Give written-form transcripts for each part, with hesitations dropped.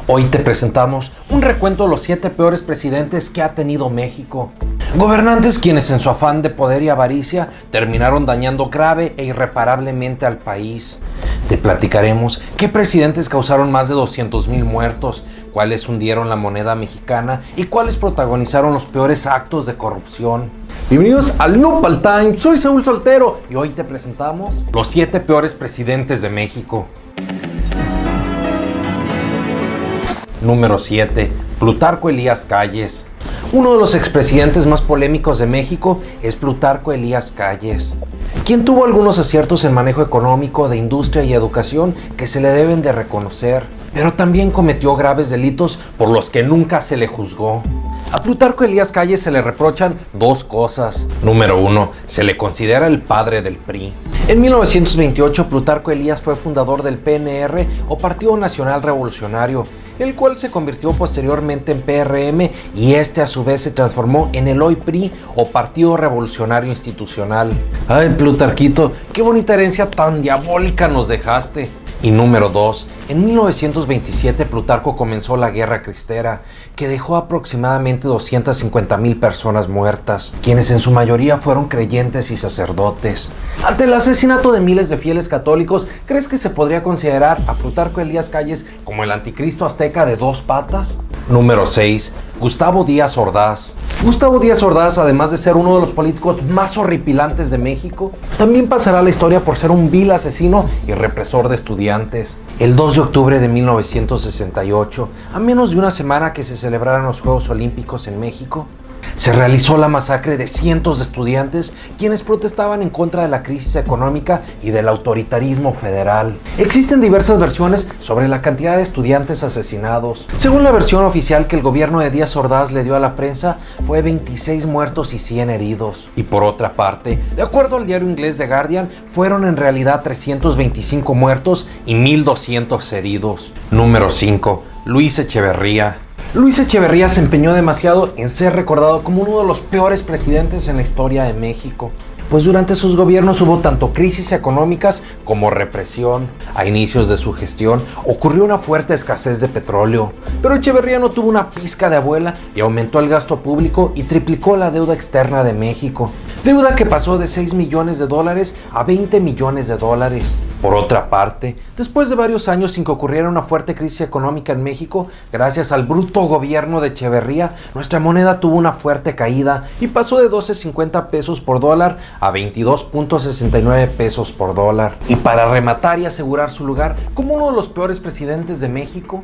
Hoy te presentamos un recuento de los 7 peores presidentes que ha tenido México. Gobernantes quienes en su afán de poder y avaricia terminaron dañando grave e irreparablemente al país. Te platicaremos qué presidentes causaron más de 200,000 muertos, cuáles hundieron la moneda mexicana y cuáles protagonizaron los peores actos de corrupción. Bienvenidos al Nopal Time, soy Saúl Soltero y hoy te presentamos los 7 peores presidentes de México. Número 7. Plutarco Elías Calles. Uno de los expresidentes más polémicos de México es Plutarco Elías Calles, quien tuvo algunos aciertos en manejo económico, de industria y educación que se le deben de reconocer, pero también cometió graves delitos por los que nunca se le juzgó. A Plutarco Elías Calles se le reprochan 2 cosas. Número 1. Se le considera el padre del PRI. En 1928, Plutarco Elías fue fundador del PNR o Partido Nacional Revolucionario, el cual se convirtió posteriormente en PRM y este a su vez se transformó en el hoy PRI o Partido Revolucionario Institucional. Ay, Plutarquito, qué bonita herencia tan diabólica nos dejaste. Y número 2. En 1927 Plutarco comenzó la Guerra Cristera, que dejó aproximadamente 250,000 personas muertas, quienes en su mayoría fueron creyentes y sacerdotes. Ante el asesinato de miles de fieles católicos, ¿crees que se podría considerar a Plutarco Elías Calles como el anticristo azteca de 2 patas? Número 6. Gustavo Díaz Ordaz. Gustavo Díaz Ordaz, además de ser uno de los políticos más horripilantes de México, también pasará a la historia por ser un vil asesino y represor de estudiantes. El 2 de octubre de 1968, a menos de una semana que se celebraran los Juegos Olímpicos en México, se realizó la masacre de cientos de estudiantes quienes protestaban en contra de la crisis económica y del autoritarismo federal. Existen diversas versiones sobre la cantidad de estudiantes asesinados. Según la versión oficial que el gobierno de Díaz Ordaz le dio a la prensa, fue 26 muertos y 100 heridos. Y por otra parte, de acuerdo al diario inglés The Guardian, fueron en realidad 325 muertos y 1,200 heridos. Número 5. Luis Echeverría. Luis Echeverría se empeñó demasiado en ser recordado como uno de los peores presidentes en la historia de México, pues durante sus gobiernos hubo tanto crisis económicas como represión. A inicios de su gestión ocurrió una fuerte escasez de petróleo, pero Echeverría no tuvo una pizca de abuela y aumentó el gasto público y triplicó la deuda externa de México, deuda que pasó de $6 millones a $20 millones. Por otra parte, después de varios años sin que ocurriera una fuerte crisis económica en México, gracias al bruto gobierno de Echeverría, nuestra moneda tuvo una fuerte caída y pasó de 12.50 pesos por dólar a 22.69 pesos por dólar. Y para rematar y asegurar su lugar como uno de los peores presidentes de México,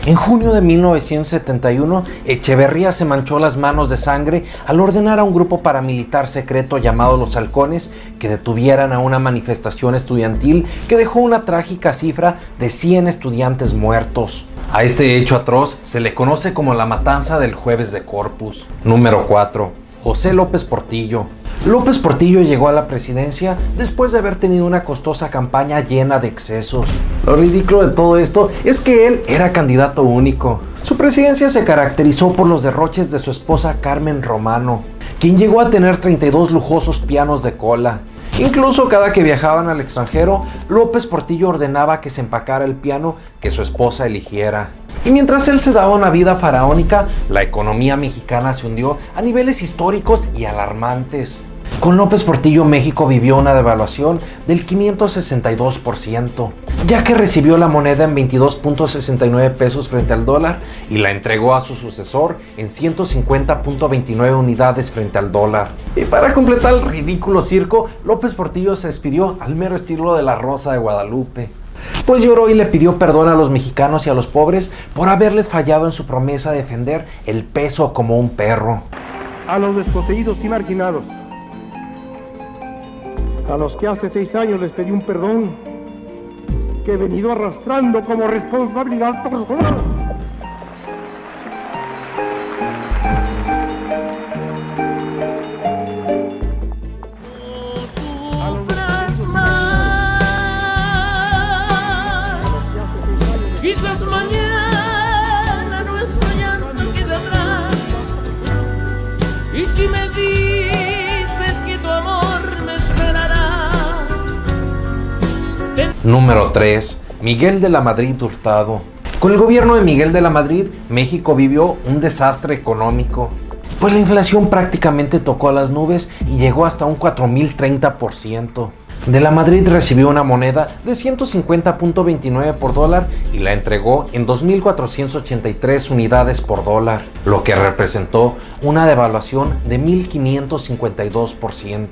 en junio de 1971, Echeverría se manchó las manos de sangre al ordenar a un grupo paramilitar secreto llamado Los Halcones que detuvieran a una manifestación estudiantil que dejó una trágica cifra de 100 estudiantes muertos. A este hecho atroz se le conoce como la matanza del Jueves de Corpus. Número 4. José López Portillo. López Portillo llegó a la presidencia después de haber tenido una costosa campaña llena de excesos. Lo ridículo de todo esto es que él era candidato único. Su presidencia se caracterizó por los derroches de su esposa Carmen Romano, quien llegó a tener 32 lujosos pianos de cola. Incluso cada que viajaban al extranjero, López Portillo ordenaba que se empacara el piano que su esposa eligiera. Y mientras él se daba una vida faraónica, la economía mexicana se hundió a niveles históricos y alarmantes. Con López Portillo, México vivió una devaluación del 562%, ya que recibió la moneda en 22.69 pesos frente al dólar y la entregó a su sucesor en 150.29 unidades frente al dólar. Y para completar el ridículo circo, López Portillo se despidió al mero estilo de la Rosa de Guadalupe, pues lloró y le pidió perdón a los mexicanos y a los pobres por haberles fallado en su promesa de defender el peso como un perro. A los desposeídos y marginados, a los que hace 6 años les pedí un perdón que he venido arrastrando como responsabilidad personal. Quizás mañana nuestro llanto quede atrás. Y si me dices que tu amor me esperará. Número 3. Miguel de la Madrid Hurtado. Con el gobierno de Miguel de la Madrid, México vivió un desastre económico, pues la inflación prácticamente tocó a las nubes y llegó hasta un 4030%. De la Madrid recibió una moneda de 150.29 por dólar y la entregó en 2.483 unidades por dólar, lo que representó una devaluación de 1.552%.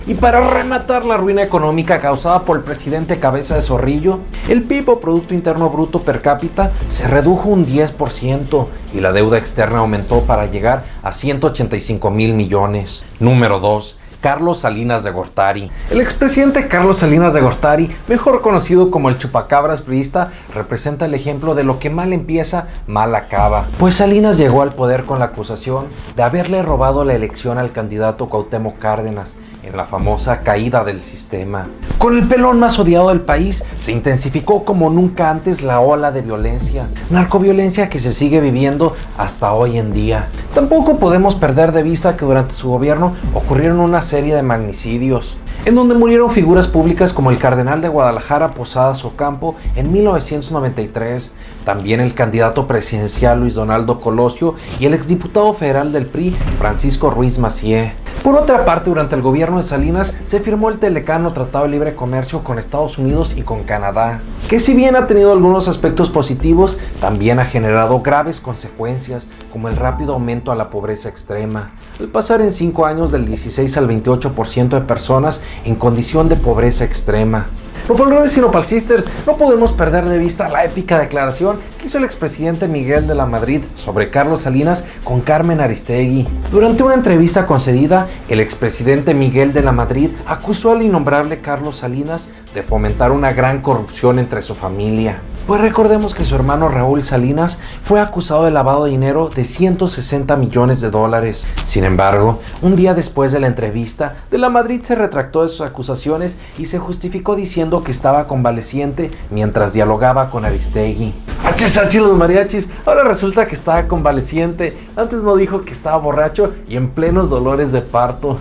Y para rematar la ruina económica causada por el presidente Cabeza de Zorrillo, el PIB o Producto Interno Bruto per cápita se redujo un 10% y la deuda externa aumentó para llegar a 185,000 millones. Número 2. Carlos Salinas de Gortari. El expresidente Carlos Salinas de Gortari, mejor conocido como el chupacabras priista, representa el ejemplo de lo que mal empieza, mal acaba. Pues Salinas llegó al poder con la acusación de haberle robado la elección al candidato Cuauhtémoc Cárdenas en la famosa caída del sistema. Con el pelón más odiado del país, se intensificó como nunca antes la ola de violencia, narcoviolencia que se sigue viviendo hasta hoy en día. Tampoco podemos perder de vista que durante su gobierno ocurrieron una serie de magnicidios, en donde murieron figuras públicas como el cardenal de Guadalajara, Posadas Ocampo, en 1993, también el candidato presidencial Luis Donaldo Colosio y el exdiputado federal del PRI, Francisco Ruiz Massieu. Por otra parte, durante el gobierno de Salinas se firmó el Telecano Tratado de Libre Comercio con Estados Unidos y con Canadá, que si bien ha tenido algunos aspectos positivos, también ha generado graves consecuencias, como el rápido aumento a la pobreza extrema, al pasar en 5 años del 16 al 28% de personas en condición de pobreza extrema. Nopalerones y Nopalsisters, no podemos perder de vista la épica declaración que hizo el expresidente Miguel de la Madrid sobre Carlos Salinas con Carmen Aristegui. Durante una entrevista concedida, el expresidente Miguel de la Madrid acusó al innombrable Carlos Salinas de fomentar una gran corrupción entre su familia. Pues recordemos que su hermano Raúl Salinas fue acusado de lavado de dinero de 160 millones de dólares. Sin embargo, un día después de la entrevista, de la Madrid se retractó de sus acusaciones y se justificó diciendo que estaba convaleciente mientras dialogaba con Aristegui. ¡Achis, los mariachis! Ahora resulta que estaba convaleciente. Antes no dijo que estaba borracho y en plenos dolores de parto.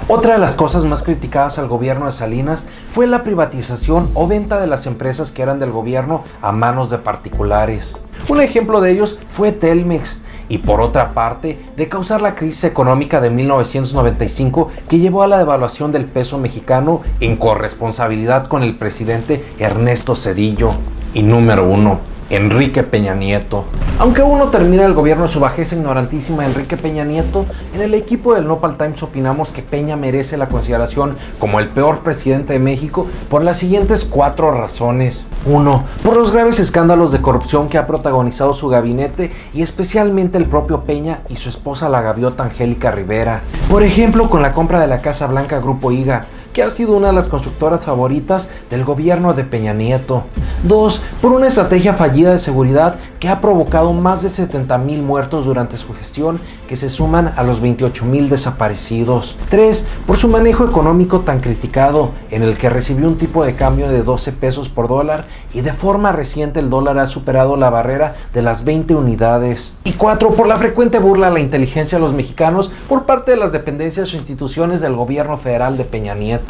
Otra de las cosas más criticadas al gobierno de Salinas fue la privatización o venta de las empresas que eran del gobierno a manos de particulares. Un ejemplo de ellos fue Telmex, y por otra parte, de causar la crisis económica de 1995 que llevó a la devaluación del peso mexicano en corresponsabilidad con el presidente Ernesto Zedillo. Y número 1. Enrique Peña Nieto. Aunque aún no termina el gobierno de su bajeza ignorantísima Enrique Peña Nieto, en el equipo del Nopal Times opinamos que Peña merece la consideración como el peor presidente de México por las siguientes 4 razones. 1. Por los graves escándalos de corrupción que ha protagonizado su gabinete y especialmente el propio Peña y su esposa la gaviota Angélica Rivera. Por ejemplo, con la compra de la Casa Blanca Grupo IGA, que ha sido una de las constructoras favoritas del gobierno de Peña Nieto. 2. Por una estrategia fallida de seguridad que ha provocado más de 70,000 muertos durante su gestión, que se suman a los 28,000 desaparecidos. 3. Por su manejo económico tan criticado, en el que recibió un tipo de cambio de 12 pesos por dólar y de forma reciente el dólar ha superado la barrera de las 20 unidades. Y 4. Por la frecuente burla a la inteligencia de los mexicanos por parte de las dependencias o instituciones del gobierno federal de Peña Nieto.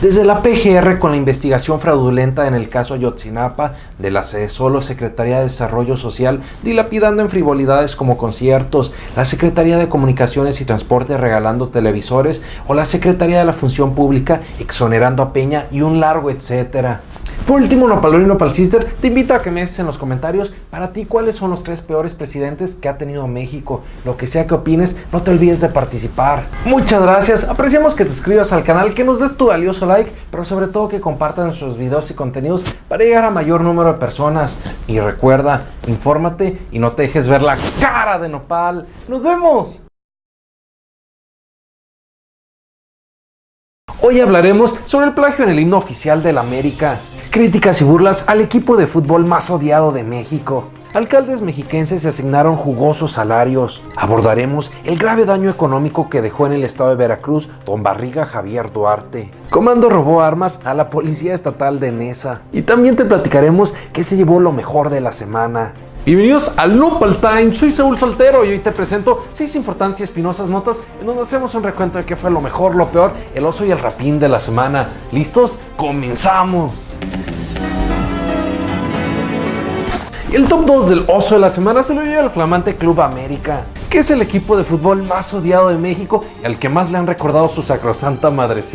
Desde la PGR con la investigación fraudulenta en el caso Ayotzinapa, de la Sedesolo Secretaría de Desarrollo Social dilapidando en frivolidades como conciertos, la Secretaría de Comunicaciones y Transporte regalando televisores o la Secretaría de la Función Pública exonerando a Peña y un largo etcétera. Por último, Nopalero y Nopalsister, te invito a que me dejes en los comentarios para ti cuáles son los 3 peores presidentes que ha tenido México. Lo que sea que opines, no te olvides de participar. Muchas gracias, apreciamos que te suscribas al canal, que nos des tu valioso like, pero sobre todo que compartas nuestros videos y contenidos para llegar a mayor número de personas. Y recuerda, infórmate y no te dejes ver la cara de Nopal. ¡Nos vemos! Hoy hablaremos sobre el plagio en el himno oficial de la América. Críticas y burlas al equipo de fútbol más odiado de México. Alcaldes mexiquenses se asignaron jugosos salarios. Abordaremos el grave daño económico que dejó en el estado de Veracruz Don Barriga Javier Duarte. Comando robó armas a la Policía Estatal de Nesa. Y también te platicaremos qué se llevó lo mejor de la semana. Bienvenidos al Nopal Times, soy Saúl Soltero y hoy te presento 6 importantes y espinosas notas en donde hacemos un recuento de qué fue lo mejor, lo peor, el oso y el rapín de la semana. ¿Listos? ¡Comenzamos! Y el top 2 del oso de la semana se lo lleva el flamante Club América, que es el equipo de fútbol más odiado de México y al que más le han recordado su sacrosanta madrecita.